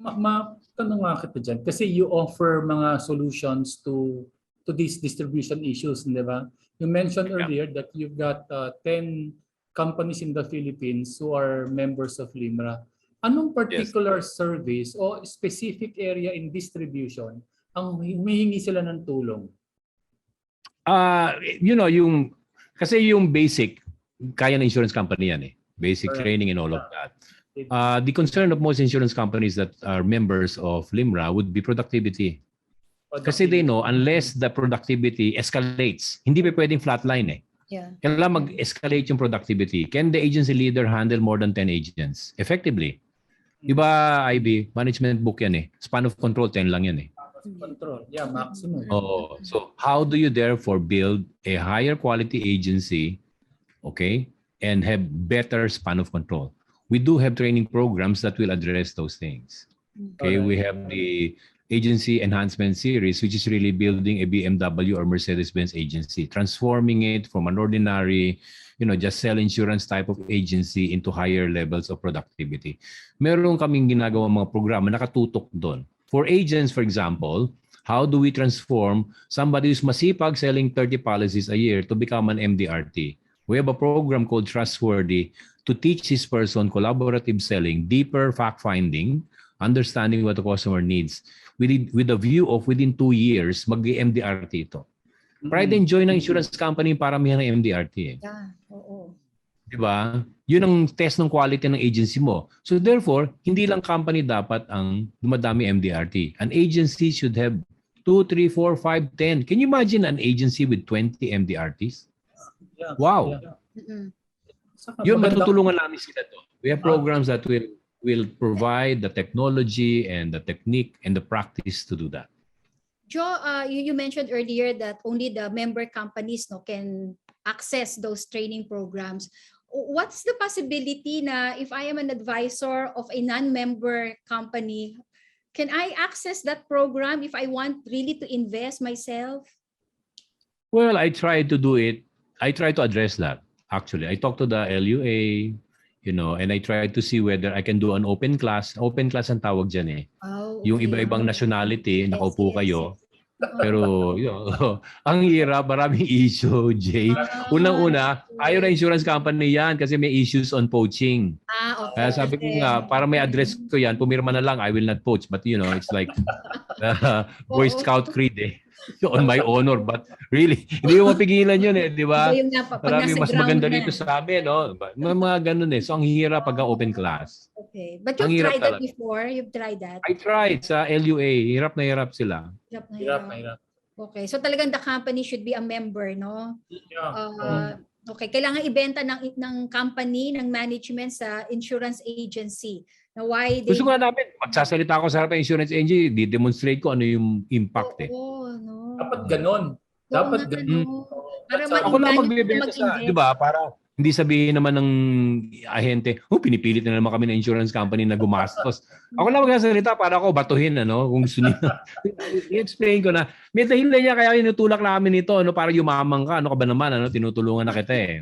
Tanong nga kita dyan. Kasi you offer mga solutions to these distribution issues, di ba? You mentioned earlier that you've got 10 companies in the Philippines who are members of LIMRA. Anong particular service o specific area in distribution ang humihingi sila ng tulong? Kasi yung basic, kaya ng insurance company yan eh. Basic training and all of that. The concern of most insurance companies that are members of LIMRA would be productivity. Kasi they know unless the productivity escalates, hindi pa pwedeng flatline eh. Yeah. Kailangan mag-escalate yung productivity. Can the agency leader handle more than 10 agents effectively? Diba, IB, management book yan eh. Span of control, 10 lang yan eh. Control. Yeah, maximum. Oh, so how do you therefore build a higher quality agency, okay, and have better span of control? We do have training programs that will address those things. Okay, we have the Agency Enhancement Series, which is really building a BMW or Mercedes-Benz agency, transforming it from an ordinary, just sell insurance type of agency into higher levels of productivity. Meron kaming ginagawa mga programa nakatutok doon. For agents, for example, how do we transform somebody who's masipag selling 30 policies a year to become an MDRT? We have a program called Trustworthy to teach this person collaborative selling, deeper fact-finding, understanding what the customer needs, with the view of within 2 years, mag-MDRT ito. Pride and joy ng insurance company para may MDRT eh. Yeah, oo. Diba? Yun ang test ng quality ng agency mo. So therefore, hindi lang company dapat ang dumadami MDRT. An agency should have 2, 3, 4, 5, 10. Can you imagine an agency with 20 MDRTs? Yeah. Wow. Yeah. Yun, matutulungan namin sila to. We have programs that will provide the technology and the technique and the practice to do that. Joe, you mentioned earlier that only the member companies can access those training programs. What's the possibility na if I am an advisor of a non-member company, can I access that program if I want really to invest myself? Well, I try to do it. I try to address that. Actually, I talk to the LUA, and I try to see whether I can do an open class. Open class ang tawag dyan eh. Oh, okay. Yung iba-ibang nationality, nakaupo kayo. Yes. Pero ang hirap, maraming issue, Jay. Unang-una, ayaw na insurance company yan kasi may issues on poaching. Okay. Kaya sabi ko nga, para may address ko yan, pumirma na lang, I will not poach. But it's like Boy Scout creed eh. On my honor, but really, hindi mo mapigilan yun eh, di ba? Marami mas maganda dito sa amin, no? May mga ganun eh. So, ang hirap pag open class. Okay. But you've tried that before? You've tried that? I tried sa LUA. Hirap na hirap sila. Hirap. Okay. So, talagang the company should be a member, no? Yeah. Okay. Kailangan ibenta ng company, ng management sa insurance agency. Na why they... Gusto ko na namin, magsasalita ako sa harap ng insurance agency, di-demonstrate ko ano yung impact eh. No. Dapat ganon. Dapat ganon. Para ako lang magbibenta sa, di ba? Para hindi sabihin naman ng ahente, pinipilit na naman kami ng insurance company na gumastos. Ako lang magsasalita para ako batuhin, kung gusto niya. I-explain ko na, may dahilan niya kaya inutulak namin ito, para yumamang ka. Ano ka ba naman, tinutulungan na kita eh.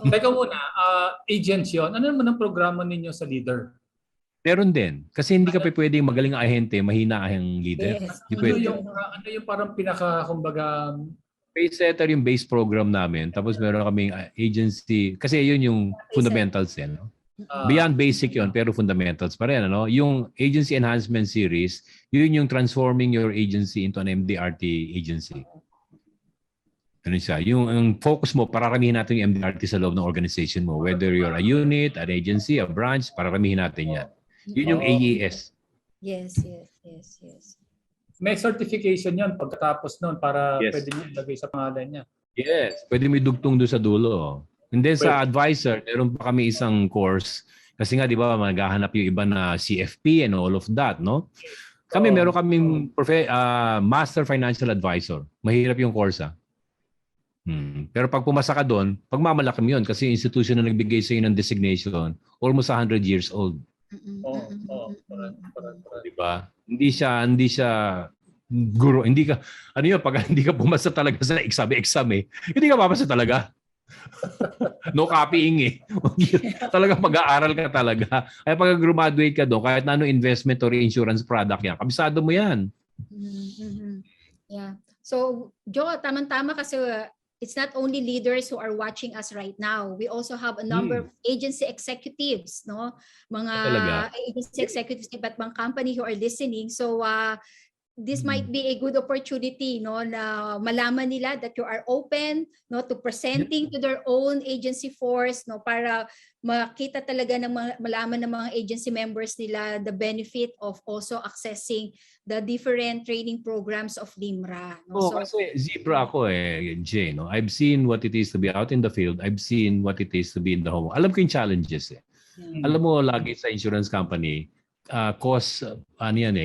Teka muna, agents yun. Ano naman ang programa ninyo sa leader? Meron din. Kasi hindi ka pa pwedeng magaling ang ahente, mahina ang leader. Yes. Ano yung parang kumbaga... Base setter yung base program namin. Tapos meron kaming agency. Kasi yun yung fundamentals eh. No? Beyond basic yun, pero fundamentals pa rin. Yung agency enhancement series, yun yung transforming your agency into an MDRT agency. Ano siya? Yung focus mo, pararamihin natin yung MDRT sa loob ng organization mo. Whether you're a unit, an agency, a branch, pararamihin natin yan. Yun yung AES. Yes. May certification yan pagkatapos nun para Yes. pwede niyo ilagay sa pangalan niya. Yes. Pwede may dugtong doon sa dulo. And then sa advisor, meron pa kami isang course. Kasi nga, di ba, maghahanap yung iba na CFP and all of that, no? Kami, meron kaming Master Financial Advisor. Mahirap yung course, Pero pag pumasa ka doon, pagmamalaki mo yun kasi institution na nagbigay sa iyo ng designation, almost 100 years old. Correct. Di ba? Hindi siya guro, hindi ka ano yun pag hindi ka pumasa talaga sa exam hindi ka papasa talaga. No copying eh. Talaga mag-aaral ka talaga. Kaya pag graduate ka doon, kahit na ano investment or insurance product yan, kabisado mo yan. Mhm. Yeah. So, Joe, tamang-tama kasi it's not only leaders who are watching us right now. We also have a number of agency executives, no? Mga Talaga. agency executives ng iba't ibang company who are listening. So, this might be a good opportunity, no, na malaman nila that you are open, no, to presenting to their own agency force, no, para makita talaga ng malaman ng mga agency members nila the benefit of also accessing the different training programs of LIMRA, no. Oh, So kasi zebra ako Jay, no? I've seen what it is to be out in the field. I've seen what it is to be in the home. Alam ko yung challenges Alam mo, lagi sa insurance company, cost,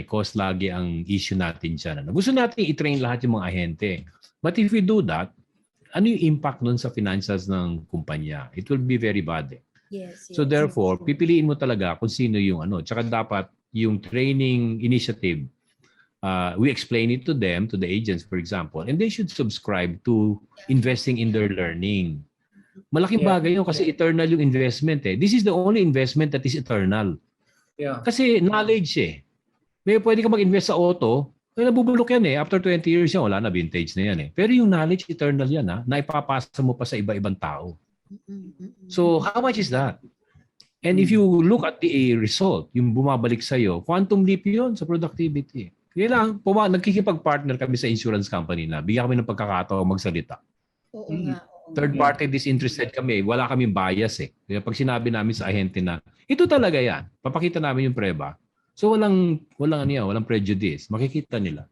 cost lagi ang issue natin dyan. Gusto natin i-train lahat yung mga ahente. But if we do that, ano yung impact nun sa financials ng kumpanya? It will be very bad. yes. So therefore, pipiliin mo talaga kung sino yung Tsaka dapat yung training initiative, we explain it to them, to the agents, for example, and they should subscribe to investing in their learning. Malaking bagay yun kasi eternal yung investment This is the only investment that is eternal. Yeah. Kasi knowledge May pwede ka mag-invest sa auto, nabubulok yan After 20 years yan, wala na, vintage na yan Pero yung knowledge, eternal yan na ipapasa mo pa sa iba-ibang tao. So, how much is that? And if you look at the result, yung bumabalik sa'yo, quantum leap yun sa productivity. Kaya lang, nagkikipag-partner kami sa insurance company na bigyan kami ng pagkakataon magsalita. Oo nga. Third party disinterested kami, wala kaming bias Kaya pag sinabi namin sa ahente na, ito talaga yan, papakita namin yung preba. So walang prejudice, makikita nila.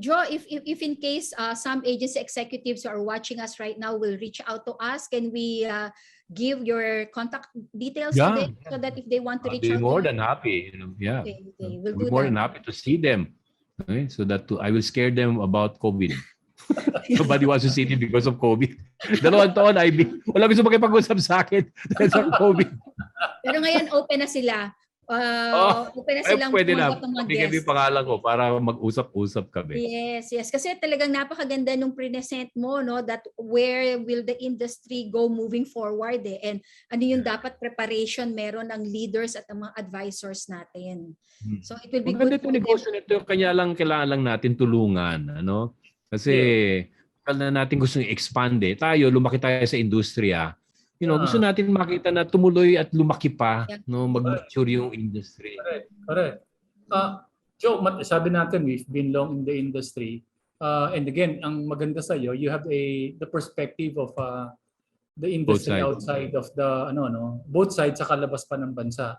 Joe, if in case some agency executives who are watching us right now will reach out to us, can we give your contact details to them so that if they want to reach I'll be out more to than happy. Okay, we'll I'll be do more that. than happy to see them. Okay? So that I will scare them about COVID. Nobody wants to see me because of COVID. 2 taon, wala gusto makipag-usap sa akin dahil sa COVID. Pero ngayon open na sila. Open na silang pwede na. tumanggap ng mga Bigyan mo guests. yung pangalan ko para mag-usap-usap kami. Yes. Kasi talagang napakaganda nung present mo, no, that where will the industry go moving forward and ano yung dapat preparation meron ng leaders at ang mga advisors natin. So it will be Maganda good for them. negosyo nito, kanya lang kailangan lang natin tulungan, Kasi kailangan natin gusto i-expand tayo, lumaki tayo sa industriya. Gusto natin makita na tumuloy at lumaki pa, mag-mature yung industry. Correct. Joe, sabi natin we've been long in the industry. And again, ang maganda sa iyo, you have the perspective of the industry outside of the both sides sa kalabas pa ng bansa.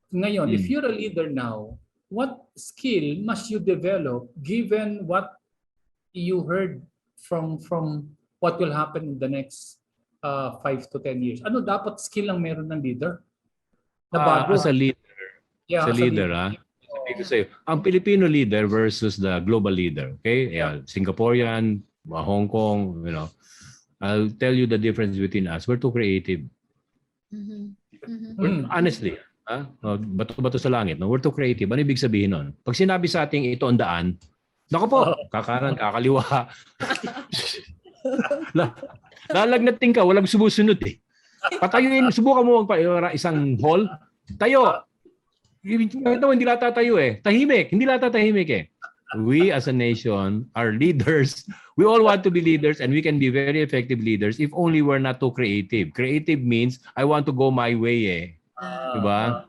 Ngayon, if you're a leader now, what skill must you develop given what you heard from what will happen in the next 5 to 10 years? Ano dapat skill ang meron ng leader? Na bago? As a leader. Yeah, as a leader, sabihin ko sa'yo, ang Filipino leader versus the global leader. Okay? Singaporean, Hong Kong, I'll tell you the difference between us. We're too creative. Honestly, bato-bato sa langit. We're too creative. Ano ibig sabihin nun? Pag sinabi sa ating ito ang daan, naku po, kakanan, kakaliwa. Lalagnating ka, walang sumusunod Patayuin, subukan mo isang hall. Tayo. Hindi lata tayo Tahimik. Hindi lata tahimik We as a nation are leaders. We all want to be leaders and we can be very effective leaders if only we're not too creative. Creative means I want to go my way Diba?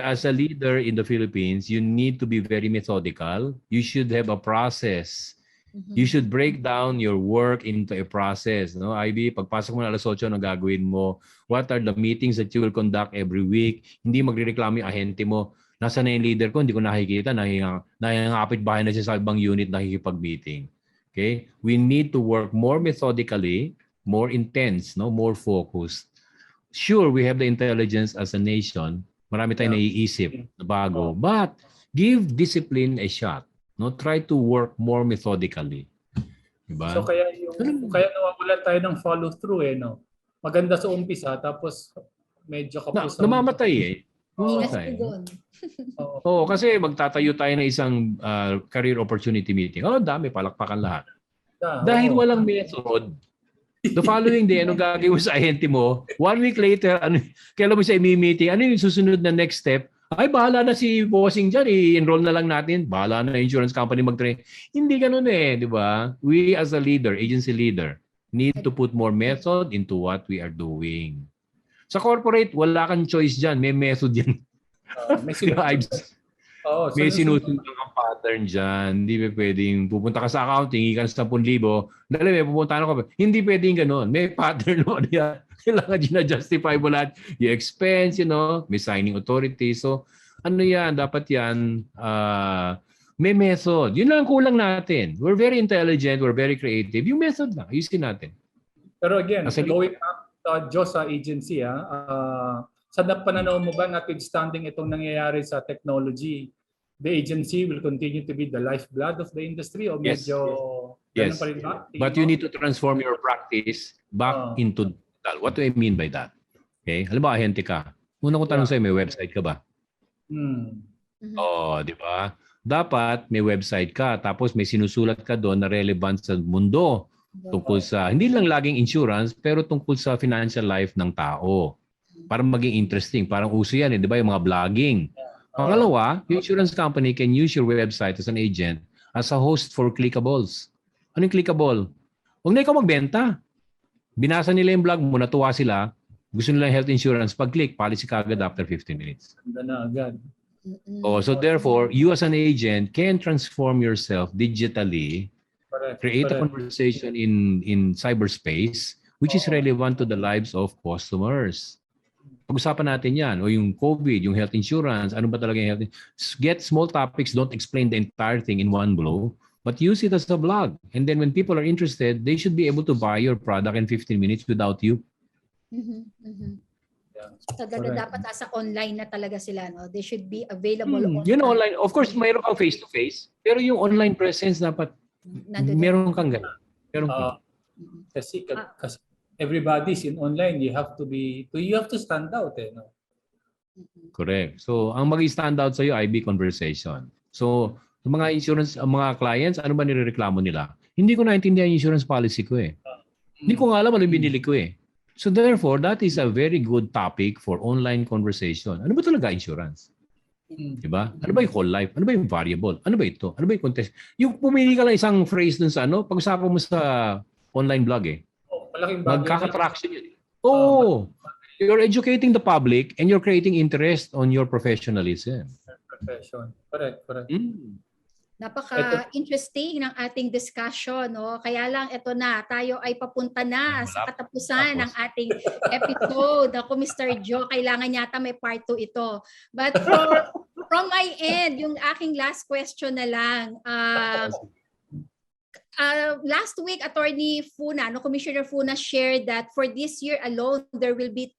As a leader in the Philippines, you need to be very methodical. You should have a process. You should break down your work into a process. IB, pagpasok mo na alas 8, ano gagawin mo? What are the meetings that you will conduct every week? Hindi magrereklamo yung ahente mo. Nasa na yung leader ko, hindi ko nakikita. Nahihingapit bahay na siya sa ibang unit nakikipag-meeting. Okay? We need to work more methodically, more intense, more focused. Sure, we have the intelligence as a nation. Marami tayong naiisip na bago. But give discipline a shot. Try to work more methodically. Diba? So kaya nawawalan tayo ng follow through Maganda sa umpisa tapos medyo kapos. Namamatay Ingat Mamatay. po doon. Oo, kasi magtatayo tayo ng isang career opportunity meeting. Oh, dami, palakpakan lahat. Dahil Oo. walang method. The following day, ano gagawin mo sa ahente mo? 1 week later, kailan mo siya i-meeting? Ano yung susunod na next step? Ay, bahala na si bossing dyan. I-enroll na lang natin. Bahala na insurance company mag-train. Hindi ganun eh, di ba? We as a leader, agency leader, need to put more method into what we are doing. Sa corporate, wala kang choice dyan. May method yan. May Di ba, sinusunod. Ives? Oo, May sunod-sunod. sinusunod kang pattern dyan. Hindi pa pwedeng pupunta ka sa accounting, hingi ka ng 10,000. Dali, may pupunta ka. Hindi pwedeng ganun. May pattern mo. Kailangan gina-justify mo lahat. Yung expense, may signing authority. So, ano yan? Dapat yan, may method. Yun lang ang kulang natin. We're very intelligent. We're very creative. Yung method lang. Ayusin natin. Pero again, As a going back Diyos sa agency, sa pananaw mo ba notwithstanding itong nangyayari sa technology, the agency will continue to be the lifeblood of the industry o Yes. medyo ganun Yes. pa rin ba? But you need to transform your practice back into digital. What do I mean by that? Okay? Halimbawa, ahente ka. Una ko tanong sa'yo, may website ka ba? Oh, di ba? Dapat may website ka. Tapos may sinusulat ka doon na relevant sa mundo. Tungkol sa, hindi lang laging insurance, pero tungkol sa financial life ng tao. Para maging interesting. Parang uso yan, di ba? Yung mga vlogging. Pangalawa, yung insurance company can use your website as an agent as a host for clickables. Ano yung clickable? Huwag na ikaw magbenta. Binasa nila yung blog mo, natuwa sila, gusto nila health insurance, pag-click, policy kagad after 15 minutes. Ganda na agad. Oh, so therefore, you as an agent can transform yourself digitally, create a conversation in cyberspace, which is relevant to the lives of customers. Pag-usapan natin yan. O yung COVID, yung health insurance, ano ba talaga yung health insurance? Get small topics, don't explain the entire thing in one blow, but use it as a blog. And then when people are interested, they should be able to buy your product in 15 minutes without you. Talaga dapat asa online na talaga sila, no? They should be available online. Yun online. Of course, mayroon kang face-to-face, pero yung online presence dapat meron kang ganun. Meron kang. Kasi everybody's in online, you have to stand out no? Correct. So, ang mag-stand out sa'yo, IB conversation. So, yung mga insurance, mga clients, ano ba nirereklamo nila? Hindi ko naintindihan yung insurance policy ko eh. Hindi ko nga alam ano binili ko eh. So therefore, that is a very good topic for online conversation. Ano ba talaga insurance? Diba? Ano ba yung whole life? Ano ba yung variable? Ano ba ito? Ano ba yung contest? Yung pumili ka lang isang phrase dun sa pag-usapan mo sa online blog eh. Malaking bagay. Magkaka-traction yun. Oh, you're educating the public and you're creating interest on your professionalism. Profession. Correct. Napaka-interesting ng ating discussion, no? Kaya lang ito na, tayo ay papunta na sa katapusan ng ating episode. Ako, Mr. Joe, kailangan yata may part 2 ito. But from my end, yung aking last question na lang. Last week, Attorney Funa, Commissioner Funa shared that for this year alone, there will be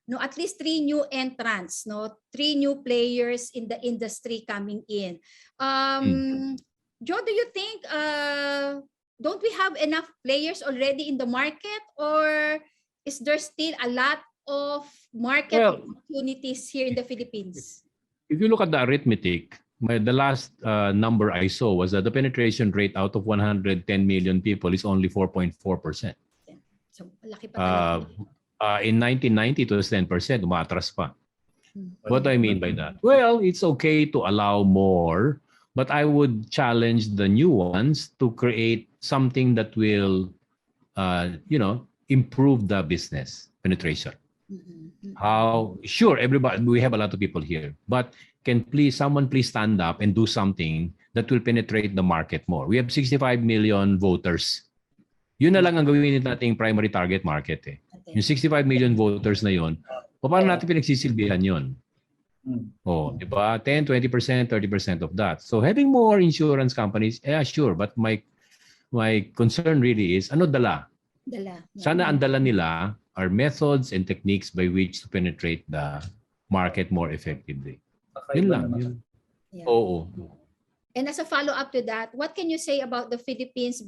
at least 3 new entrants, 3 new players in the industry coming in. Joe, do you think don't we have enough players already in the market, or is there still a lot of market opportunities here in the Philippines? If you look at the arithmetic, the last number I saw was that the penetration rate out of 110 million people is only 4.4%. So, laki pa talaga. In 1990, it was 10%. Umatras pa. What do I mean by that? Well, it's okay to allow more, but I would challenge the new ones to create something that will, improve the business penetration. Sure, everybody, we have a lot of people here, but can someone please stand up and do something that will penetrate the market more? We have 65 million voters. Yun na lang ang gawin nating primary target market eh. Yung 65 million voters na yun, paano natin pinagsisilbihan yun? Di ba? 10, 20%, 30% of that. So having more insurance companies, sure, but my concern really is, dala? Sana ang dala nila are methods and techniques by which to penetrate the market more effectively. Yun lang. Yeah. Oo. And as a follow-up to that, what can you say about the Philippines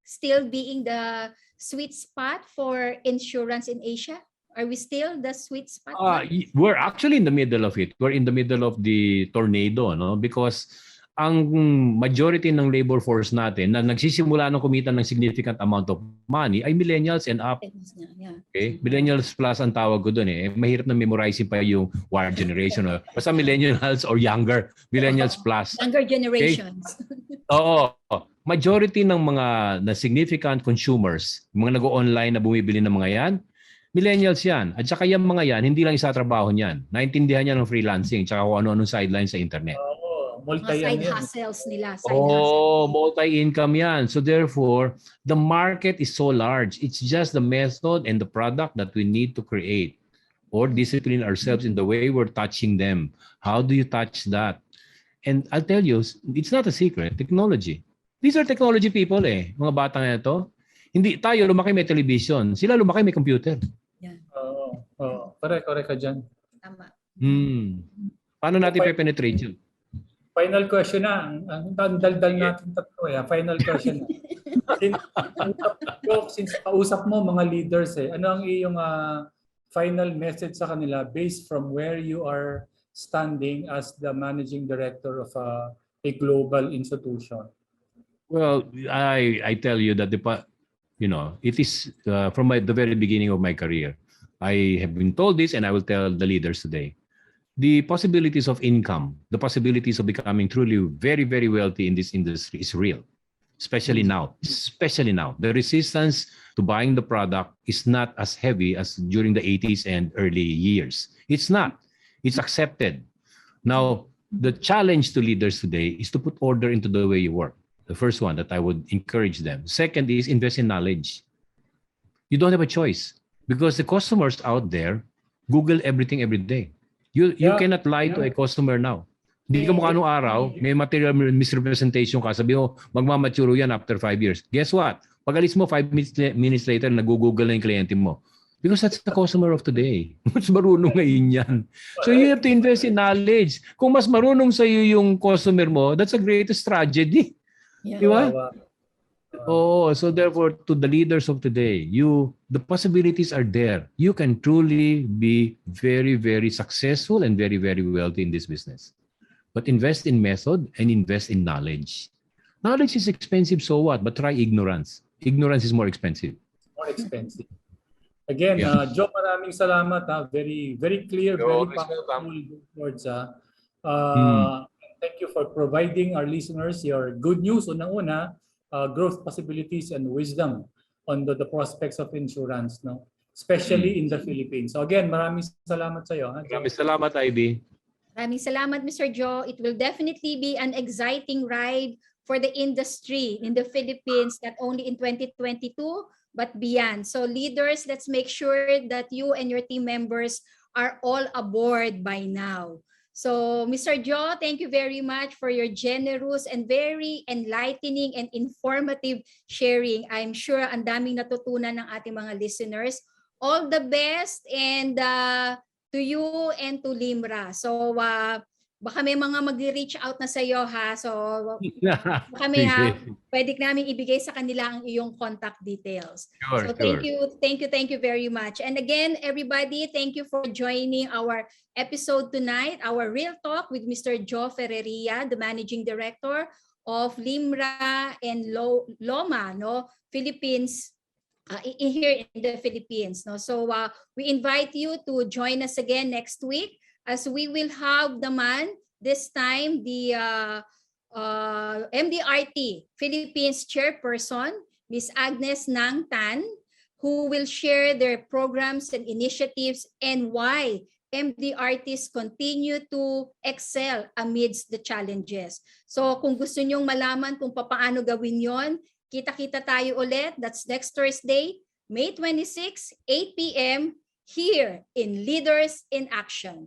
still being the sweet spot for insurance in Asia? Are we still the sweet spot now? We're actually in the middle of it. We're in the middle of the tornado, no? Because ang majority ng labor force natin na nagsisimula ng kumita ng significant amount of money ay millennials and up. Yeah. Okay? Millennials plus ang tawag ko doon eh. Mahirap na memorizing pa yung war generation. Basta millennials or younger. Millennials plus. Younger generations. Oo. Majority ng mga na significant consumers, mga nag-online na bumibili ng mga yan, millennials yan. At saka yung mga yan, hindi lang isa trabaho niyan. Naintindihan niya ng freelancing tsaka kung ano-anong sidelines sa internet. Mga side hustles nila. Side hustles. Multi-income yan. So therefore, the market is so large. It's just the method and the product that we need to create or discipline ourselves in the way we're touching them. How do you touch that? And I'll tell you, it's not a secret. Technology. These are technology people eh. Mga bata na ito. Hindi tayo lumaki may television. Sila lumaki may computer. Yeah. Correct ka dyan. Tama. Paano natin pe-penetrate yun? Final question na. Ang daldal natin tatlo eh. Final question na. Since kausap mo mga leaders eh, ano ang iyong final message sa kanila based from where you are standing as the managing director of a global institution? Well, I tell you that it is from the very beginning of my career. I have been told this and I will tell the leaders today. The possibilities of income, the possibilities of becoming truly very, very wealthy in this industry is real, especially now. The resistance to buying the product is not as heavy as during the 80s and early years. It's not. It's accepted. Now, the challenge to leaders today is to put order into the way you work. The first one that I would encourage them. Second is invest in knowledge. You don't have a choice because the customers out there Google everything every day. You cannot lie to a customer now. Hindi ka mukha nung araw, may material misrepresentation ka. Sabi mo, magmamature yan after 5 years. Guess what? Pag alis mo, 5 minutes later, nag-google na yung kliyente mo. Because that's the customer of today. Mas marunong ngayon yan. So you have to invest in knowledge. Kung mas marunong sa iyo yung customer mo, that's the greatest tragedy. Yeah. Di ba? So therefore, to the leaders of today, the possibilities are there. You can truly be very, very successful and very, very wealthy in this business. But invest in method and invest in knowledge. Knowledge is expensive, so what? But try ignorance. Ignorance is more expensive. More expensive. Again, Joe, maraming salamat. Very, very clear, very powerful words. Thank you for providing our listeners your good news. Unang-una, growth possibilities and wisdom on the prospects of insurance, no? Especially in the Philippines. So again, maraming salamat sa iyo. Maraming salamat, Ivy. Maraming salamat, Mr. Joe. It will definitely be an exciting ride for the industry in the Philippines, not only in 2022, but beyond. So leaders, let's make sure that you and your team members are all aboard by now. So, Mr. Joe, thank you very much for your generous and very enlightening and informative sharing. I'm sure ang daming natutunan ng ating mga listeners. All the best and to you and to Limra. So, baka may mga mag-reach out na sa iyo ha. So, baka may pwede namin ibigay sa kanila ang iyong contact details. Sure, so, thank you very much. And again, everybody, thank you for joining our episode tonight, our Real Talk with Mr. Joe Ferreria, the Managing Director of Limra and Loma, no, Philippines, here in the Philippines. No? So, we invite you to join us again next week, as we will have this time the MDRT Philippines Chairperson, Ms. Agnes Nang Tan, who will share their programs and initiatives and why MDRTs continue to excel amidst the challenges. So kung gusto nyong malaman kung paano gawin yon, kita-kita tayo ulit. That's next Thursday, May 26, 8 p.m. here in Leaders in Action.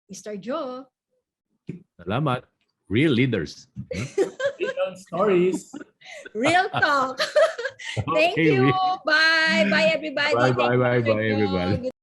Mr. Joe. Salamat. Real leaders. Real stories. Real talk. Thank you. Bye. Bye, everybody. Bye, everybody.